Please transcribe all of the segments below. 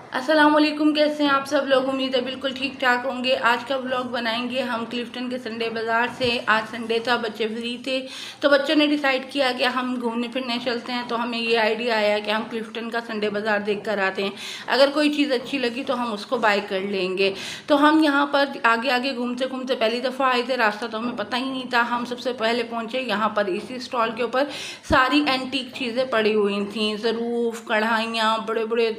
अस्सलाम वालेकुम, कैसे हैं आप सब लोग। उम्मीद है बिल्कुल ठीक ठाक होंगे। आज का व्लॉग बनाएंगे हम क्लिफ्टन के संडे बाज़ार से। आज संडे था, बच्चे फ्री थे तो बच्चों ने डिसाइड किया कि हम घूमने फिरने चलते हैं। तो हमें ये आइडिया आया कि हम क्लिफ्टन का संडे बाज़ार देख कर आते हैं। अगर कोई चीज़ अच्छी लगी तो हम उसको बाय कर लेंगे। तो हम यहाँ पर आगे आगे घूमते घूमते पहली दफ़ा आए थे, रास्ता तो हमें पता ही नहीं था। हम सबसे पहले पहुँचे यहाँ पर, इसी स्टॉल के ऊपर सारी एंटीक चीज़ें पड़ी हुई थी। ज़रूफ, कढ़ाइयाँ, बड़े बड़े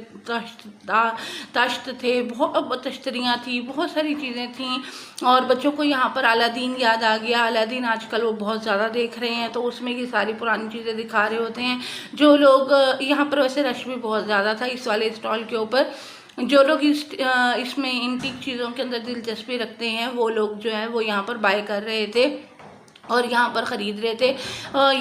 तश्त थे, बहुत तश्तरियाँ थी, बहुत सारी चीज़ें थीं। और बच्चों को यहाँ पर अलादीन याद आ गया। अलादीन आजकल वो बहुत ज़्यादा देख रहे हैं, तो उसमें की सारी पुरानी चीज़ें दिखा रहे होते हैं जो लोग। यहाँ पर वैसे रश भी बहुत ज़्यादा था इस वाले स्टॉल के ऊपर। जो लोग इसमें एंटीक चीज़ों के अंदर दिलचस्पी रखते हैं वो लोग जो है वो यहाँ पर बाय कर रहे थे और यहाँ पर ख़रीद रहे थे।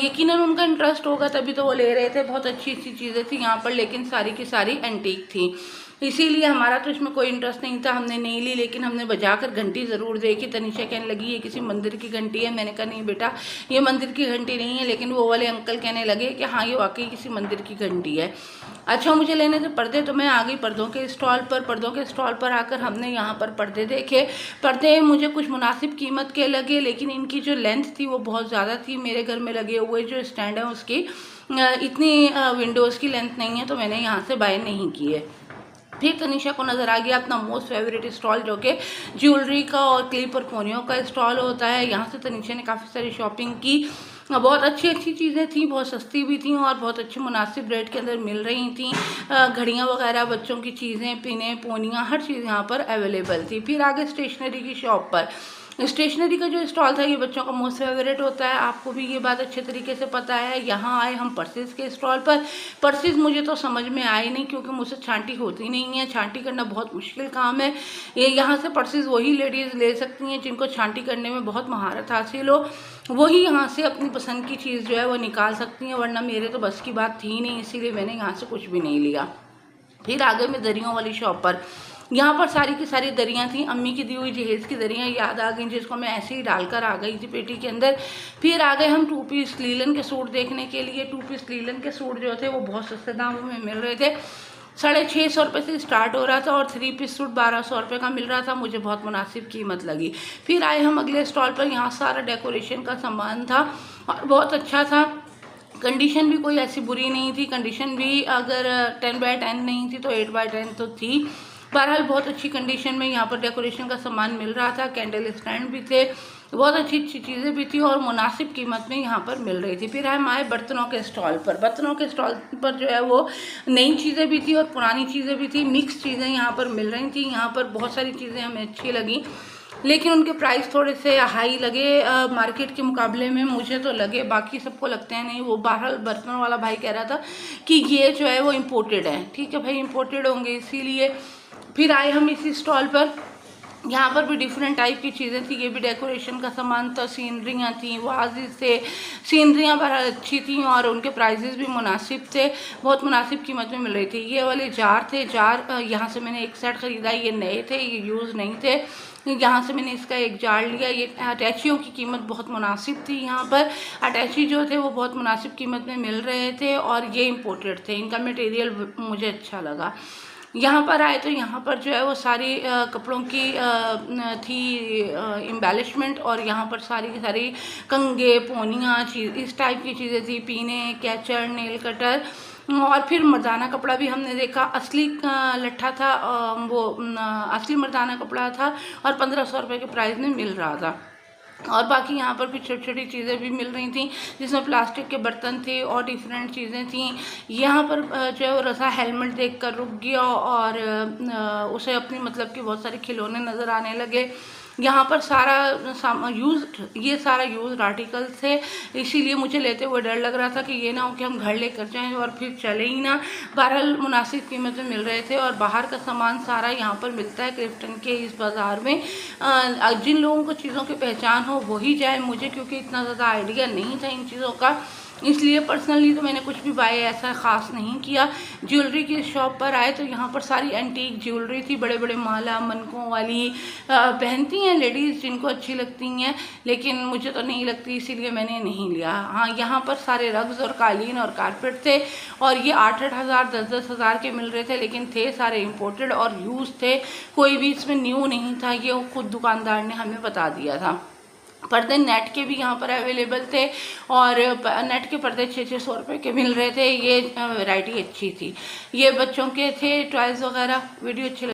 यकीनन उनका इंटरेस्ट होगा तभी तो वो ले रहे थे। बहुत अच्छी अच्छी चीज़ें थी यहाँ पर, लेकिन सारी की सारी एंटीक थी, इसीलिए हमारा तो इसमें कोई इंटरेस्ट नहीं था, हमने नहीं ली। लेकिन हमने बजाकर घंटी ज़रूर देखी। तनीषा कहने लगी ये किसी मंदिर की घंटी है। मैंने कहा नहीं बेटा, ये मंदिर की घंटी नहीं है। लेकिन वो वाले अंकल कहने लगे कि हाँ, ये वाकई किसी मंदिर की घंटी है। अच्छा, मुझे लेने थे पर्दे, तो मैं आ गई पर्दों के स्टॉल पर आकर हमने यहाँ पर पर्दे देखे। पर्दे मुझे कुछ मुनासिब कीमत के लगे, लेकिन इनकी जो लेंथ थी वो बहुत ज़्यादा थी। मेरे घर में लगे हुए जो स्टैंड है उसकी इतनी विंडोज़ की लेंथ नहीं है, तो मैंने यहाँ से बाय नहीं किए। फिर तनीषा को नज़र आ गया अपना मोस्ट फेवरेट स्टॉल, जो कि ज्वेलरी का और क्लिप और कोनियों का स्टॉल होता है। यहाँ से तनीषा ने काफ़ी सारी शॉपिंग की। बहुत अच्छी अच्छी चीज़ें थी, बहुत सस्ती भी थी और बहुत अच्छे मुनासिब रेट के अंदर मिल रही थी। घड़ियाँ वगैरह, बच्चों की चीज़ें, पिने, पोनियाँ, हर चीज़ यहाँ पर अवेलेबल थी। फिर आगे स्टेशनरी की शॉप पर। स्टेशनरी का जो स्टॉल था ये बच्चों का मोस्ट फेवरेट होता है, आपको भी ये बात अच्छे तरीके से पता है। यहाँ आए हम पर्सेस के स्टॉल पर। पर्सेस मुझे तो समझ में आए नहीं, क्योंकि मुझसे छांटी होती नहीं है। छांटी करना बहुत मुश्किल काम है। ये यहाँ से पर्सेस वही लेडीज़ ले सकती हैं जिनको छांटी करने में बहुत महारत हासिल हो। वही यहाँ से अपनी पसंद की चीज़ जो है वो निकाल सकती हैं, वरना मेरे तो बस की बात थी नहीं, इसीलिए मैंने यहाँ से कुछ भी नहीं लिया। फिर आगे मैं दरियों वाली शॉप पर। यहाँ पर सारी की सारी दरियाँ थी, अम्मी की दी हुई जहेज़ की दरियाँ याद आ गई, जिसको मैं ऐसे ही डालकर आ गई थी पेटी के अंदर। फिर आ गए हम 2 पीस लीलन के सूट देखने के लिए। 2 पीस लीलन के सूट जो थे वो बहुत सस्ते दामों में मिल रहे थे। 650 रुपये से स्टार्ट हो रहा था और 3 पीस सूट 1200 रुपये का मिल रहा था। मुझे बहुत मुनासिब कीमत लगी। फिर आए हम अगले स्टॉल पर। यहाँ सारा डेकोरेशन का सामान था और बहुत अच्छा था। कंडीशन भी कोई ऐसी बुरी नहीं थी। कंडीशन भी अगर 10/10 नहीं थी तो 8/10 तो थी। बहरहाल बहुत अच्छी कंडीशन में यहाँ पर डेकोरेशन का सामान मिल रहा था। कैंडल स्टैंड भी थे, बहुत अच्छी अच्छी चीज़ें भी थी और मुनासिब कीमत में यहाँ पर मिल रही थी। फिर हम आए बर्तनों के स्टॉल पर। बर्तनों के स्टॉल पर जो है वो नई चीज़ें भी थी और पुरानी चीज़ें भी थी, मिक्स चीज़ें यहाँ पर मिल रही थी। यहाँ पर बहुत सारी चीज़ें हमें अच्छी लगी, लेकिन उनके प्राइस थोड़े से हाई लगे मार्केट के मुकाबले में। मुझे तो लगे, बाकी सबको लगते हैं नहीं। वो बहरहाल बर्तनों वाला भाई कह रहा था कि ये जो है वो इम्पोर्टेड है। ठीक है भाई, इम्पोर्टेड होंगे इसीलिए। फिर आए हम इसी स्टॉल पर। यहाँ पर भी डिफरेंट टाइप की चीज़ें थी। ये भी डेकोरेशन का सामान था, सीनरियाँ थी, वाजिज़ थे। सीनरियाँ बहरहाल अच्छी थी और उनके प्राइजेस भी मुनासिब थे, बहुत मुनासिब कीमत में मिल रही थी। ये वाले जार थे, जार यहाँ से मैंने एक सेट ख़रीदा। ये नए थे, ये यूज़ नहीं थे। यहाँ से मैंने इसका एक जार लिया। ये अटैचियों की कीमत बहुत मुनासिब थी। यहाँ पर अटैची जो थे वो बहुत मुनासिब कीमत में मिल रहे थे और ये इम्पोर्टेड थे। इनका मटेरियल मुझे अच्छा लगा। यहाँ पर आए तो यहाँ पर जो है वो सारी कपड़ों की थी एम्बेलिशमेंट, और यहाँ पर सारी की सारी कंगे, पोनियाँ, चीज़ इस टाइप की चीज़ें थी। पीने, कैचर, नेल कटर। और फिर मर्दाना कपड़ा भी हमने देखा। असली लट्ठा था, वो असली मर्दाना कपड़ा था और 1500 रुपये के प्राइस में मिल रहा था। और बाकी यहाँ पर भी छोटी छोटी चीज़ें भी मिल रही थी, जिसमें प्लास्टिक के बर्तन थे और डिफरेंट चीज़ें थी। यहाँ पर जो है वो रसा हेलमेट देखकर रुक गया और उसे अपनी मतलब कि बहुत सारे खिलौने नज़र आने लगे। यहाँ पर सारा ये सारा यूज आर्टिकल थे, इसीलिए मुझे लेते हुए डर लग रहा था कि ये ना हो कि हम घर लेकर जाएं और फिर चले ही ना। बहरहाल मुनासिब कीमत में मिल रहे थे और बाहर का सामान सारा यहाँ पर मिलता है क्लिफ्टन के इस बाज़ार में। जिन लोगों को चीज़ों की पहचान हो वही जाए, मुझे क्योंकि इतना ज़्यादा आइडिया नहीं था इन चीज़ों का। इसलिए पर्सनली तो मैंने कुछ भी बाय ऐसा ख़ास नहीं किया। ज्वेलरी की शॉप पर आए तो यहाँ पर सारी एंटीक ज्वेलरी थी, बड़े बड़े माला मनकों वाली पहनती हैं लेडीज़ जिनको अच्छी लगती हैं, लेकिन मुझे तो नहीं लगती, इसीलिए मैंने नहीं लिया। हाँ, यहाँ पर सारे रग्स और कालीन और कारपेट थे और ये 8-8 हज़ार 10-10 हज़ार के मिल रहे थे, लेकिन थे सारे इम्पोर्टेड और यूज़ थे, कोई भी इसमें न्यू नहीं था। ये खुद दुकानदार ने हमें बता दिया था। पर्दे नेट के भी यहाँ पर अवेलेबल थे और नेट के पर्दे 600-600 रुपये के मिल रहे थे। ये वैरायटी अच्छी थी। ये बच्चों के थे टॉयज़ वगैरह। वीडियो अच्छी